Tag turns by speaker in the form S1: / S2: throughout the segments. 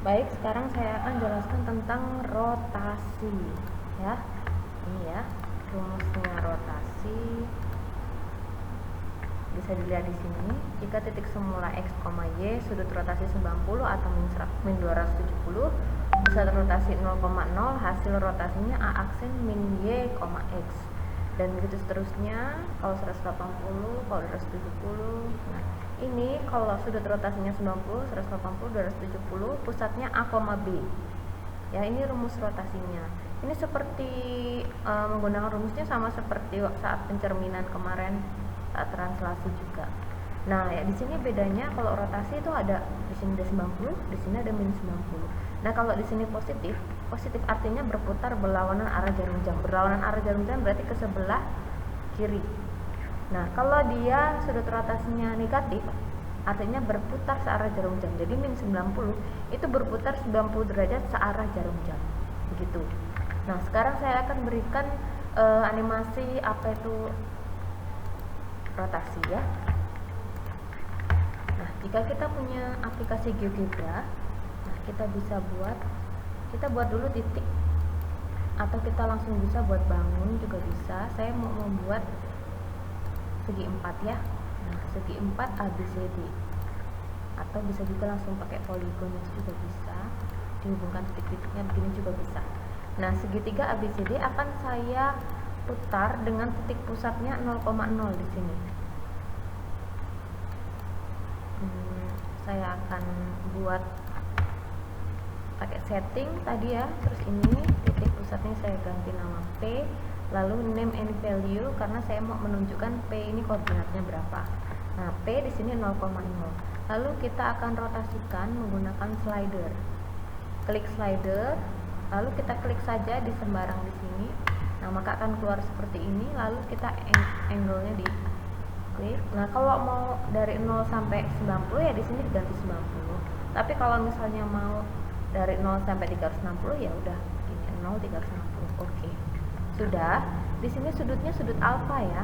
S1: Baik, sekarang saya akan jelaskan tentang rotasi ya. Ini ya, rumusnya rotasi. Bisa dilihat di sini, jika titik semula x, y sudut rotasi 90 atau min 270, pusat rotasi 0,0, hasil rotasinya a aksen min y, x. Dan begitu seterusnya, kalau 180, kalau 270. Nah, ini kalau sudut rotasinya 90, 180, 270, pusatnya a, b. Ya, ini rumus rotasinya. Ini seperti menggunakan rumusnya sama seperti saat pencerminan kemarin, saat translasi juga. Nah, ya di sini bedanya kalau rotasi itu ada di sini ada 90, di sini ada min 90. Nah, kalau di sini positif artinya berputar berlawanan arah jarum jam. Berlawanan arah jarum jam berarti ke sebelah kiri. Nah, kalau dia sudut rotasinya negatif, artinya berputar searah jarum jam. Jadi min 90 itu berputar 90 derajat searah jarum jam. Begitu. Nah, sekarang saya akan berikan animasi apa itu rotasi ya. Nah, jika kita punya aplikasi GeoGebra, nah kita buat dulu titik, atau kita langsung bisa buat bangun juga bisa. Saya mau membuat segi 4 ya. Nah, segi 4 ABCD, atau bisa juga langsung pakai poligon juga bisa, dihubungkan titik-titiknya begini juga bisa. Nah, segitiga ABCD akan saya putar dengan titik pusatnya 0,0 di sini. Saya akan buat pakai setting tadi ya. Terus ini titik pusatnya saya ganti nama P, lalu name and value karena saya mau menunjukkan P ini koordinatnya berapa. Nah, P di sini 0,0. Lalu kita akan rotasikan menggunakan slider. Klik slider, lalu kita klik saja di sembarang di sini. Nah, maka akan keluar seperti ini. Lalu kita angle-nya di klik. Nah, kalau mau dari 0 sampai 90 ya di sini diganti 90. Tapi kalau misalnya mau dari 0 sampai 360 ya udah ini 0 360. Oke. Sudah. Di sini sudutnya sudut alfa ya.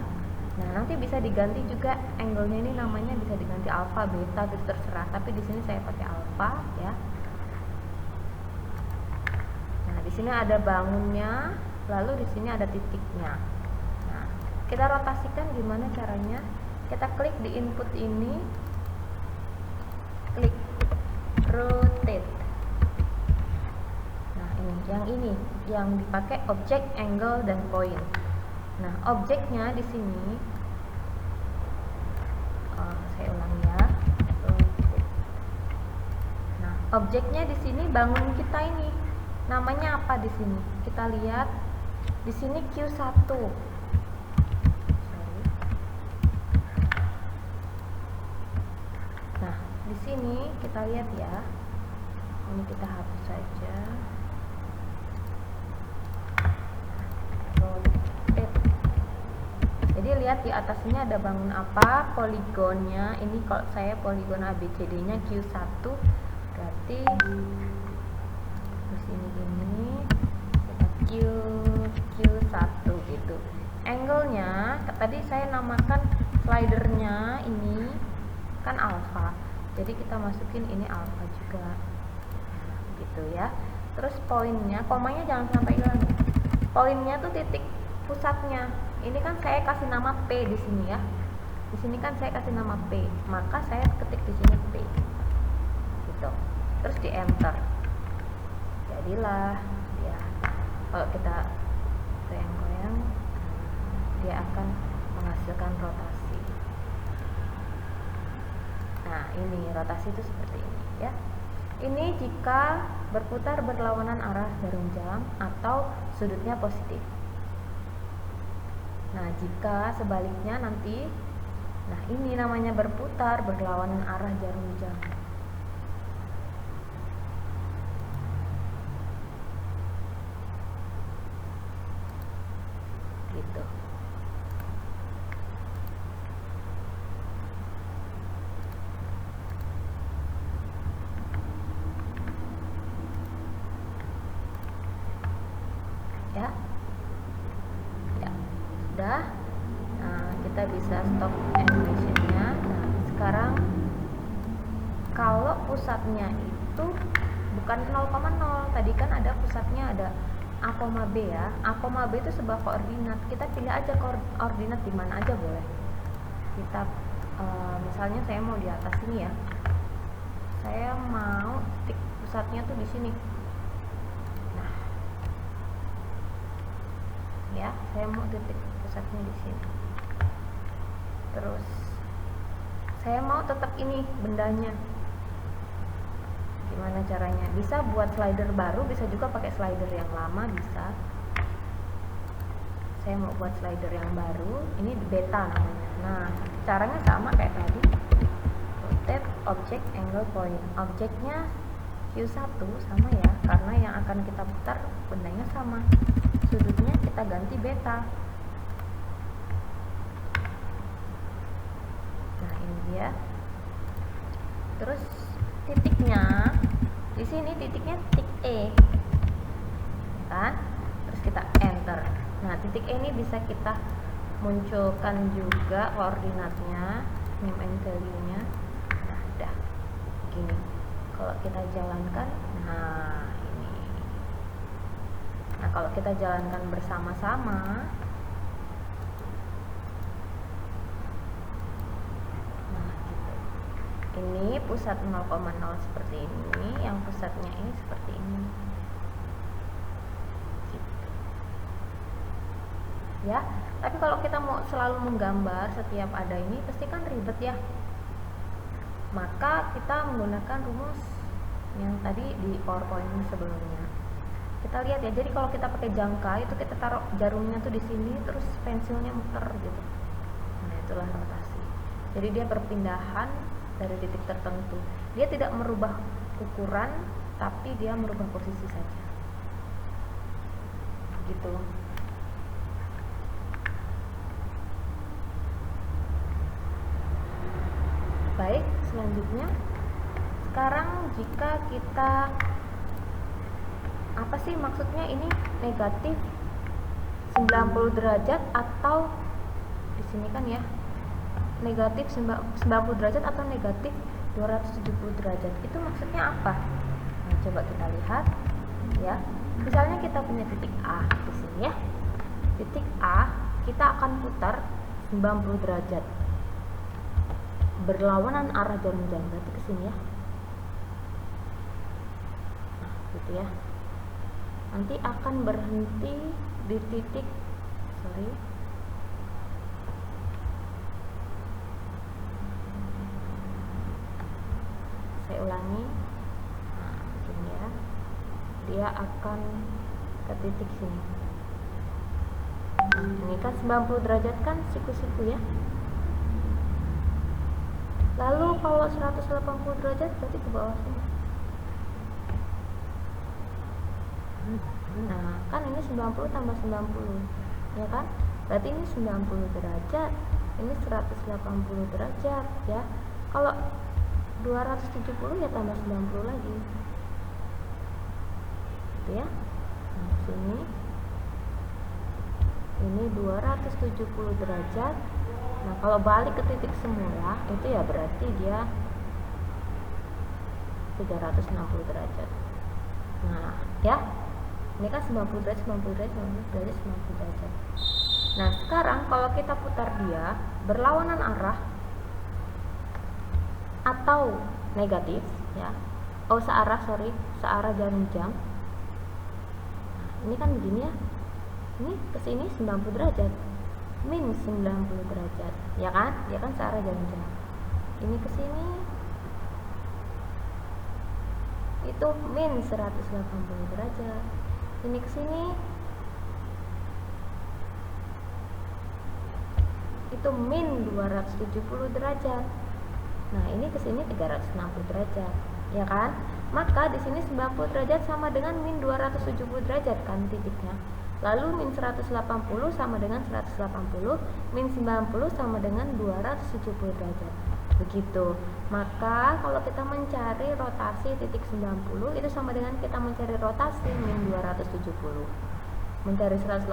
S1: Nah, nanti bisa diganti juga angle-nya, ini namanya bisa diganti alfa, beta gitu terserah. Tapi di sini saya pakai alfa ya. Nah, di sini ada bangunnya, lalu di sini ada titiknya. Nah, kita rotasikan gimana caranya? Kita klik di input ini, klik rotate. Nah, ini yang dipakai objek, angle, dan point. Nah, objeknya di sini saya ulang ya. Nah, objeknya di sini bangun kita ini. Namanya apa di sini? Kita lihat di sini Q1. Nah, di sini kita lihat ya. Ini kita hapus saja. Jadi lihat di atasnya ada bangun apa, poligonnya. Ini kalau saya poligon ABCD-nya Q1, berarti terus ini kita Q1 gitu. Angle-nya tadi saya namakan slidernya ini kan alpha. Jadi kita masukin ini alpha juga. Gitu ya. Terus poinnya, komanya jangan sampai hilang. Poinnya tuh titik pusatnya. Ini kan saya kasih nama P di sini ya. Di sini kan saya kasih nama P, maka saya ketik di sini P. Gitu. Terus di enter. Jadilah dia. Kalau kita goyang-goyang, dia akan menghasilkan rotasi. Nah, ini rotasi itu seperti ini ya. Ini jika berputar berlawanan arah jarum jam atau sudutnya positif. Nah, jika sebaliknya nanti, nah ini namanya berputar berlawanan arah jarum jam. Gitu. Ya. Sudah. Nah, kita bisa stop animation-nya. Nah, sekarang kalau pusatnya itu bukan 0,0. Tadi kan ada pusatnya ada A, B ya. A, B itu sebuah koordinat. Kita pilih aja koordinat di mana aja boleh. Kita misalnya saya mau di atas sini ya. Saya mau titik pusatnya tuh di sini. Nah, ya, saya mau titik pusatnya di sini. Terus saya mau tetap ini bendanya. Gimana caranya? Bisa buat slider baru, bisa juga pakai slider yang lama, bisa. Saya mau buat slider yang baru, ini beta namanya. Nah, caranya sama kayak tadi. Rotate object angle point. Objeknya Q1 sama ya, karena yang akan kita putar bendanya sama. Sudutnya kita ganti beta. Nah, ini dia. Terus titiknya di sini, titiknya titik E, kan? Terus kita enter. Nah, titik E ini bisa kita munculkan juga koordinatnya, name and value-nya. Nah, udah gini. Kalau kita jalankan, nah ini. Nah, kalau kita jalankan bersama-sama, nah gitu. Ini pusat 0,0 seperti ini, yang pusatnya ini seperti ini. Gitu. Ya, tapi kalau kita mau selalu menggambar setiap ada ini, pasti kan ribet ya. Maka kita menggunakan rumus yang tadi di PowerPoint sebelumnya. Kita lihat ya, jadi kalau kita pakai jangka itu kita taruh jarumnya tuh di sini, terus pensilnya muter gitu. Nah, itulah rotasi. Jadi dia perpindahan dari titik tertentu. Dia tidak merubah ukuran, tapi dia merubah posisi saja. Gitu. Baik, selanjutnya sekarang jika kita apa sih maksudnya ini negatif 90 derajat atau di sini kan ya negatif 90 derajat atau negatif 270 derajat, itu maksudnya apa? Nah, coba kita lihat ya. Misalnya kita punya titik A di sini ya. Titik A kita akan putar 90 derajat berlawanan arah jarum jam, berarti ke sini ya. Nah, gitu ya. Nanti akan berhenti di titik saya ulangi. Nah, begini ya. Dia akan ke titik sini. Nah, ini kan 90 derajat kan siku-siku ya. Lalu kalau 180 derajat berarti ke bawah sini. Nah, kan ini 90 tambah 90, ya kan? Berarti ini 90 derajat, ini 180 derajat, ya. Kalau 270 ya tambah 90 lagi. Gitu ya. Nah, sini ini 270 derajat. Nah, kalau balik ke titik semula itu ya berarti dia 360 derajat. Nah, ya. Ini kan 90 derajat, 90 derajat, 90 derajat, 90 derajat. Nah, sekarang kalau kita putar dia berlawanan arah atau negatif ya. Searah jarum jam. Nah, ini kan begini ya. Ini ke sini 90 derajat. Min 90 derajat, ya kan? Ya kan searah jarum jam. Ini ke sini itu min 180 derajat. Ini ke sini itu min 270 derajat. Nah, ini ke sini 360 derajat, ya kan? Maka di sini 90 derajat sama dengan min 270 derajat kan titiknya. Lalu min 180 sama dengan 180, min 90 sama dengan 270 derajat. Begitu. Maka kalau kita mencari rotasi titik 90 itu sama dengan kita mencari rotasi min 270. Mencari 180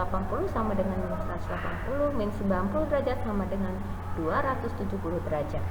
S1: sama dengan min 180, min 90 derajat sama dengan 270 derajat.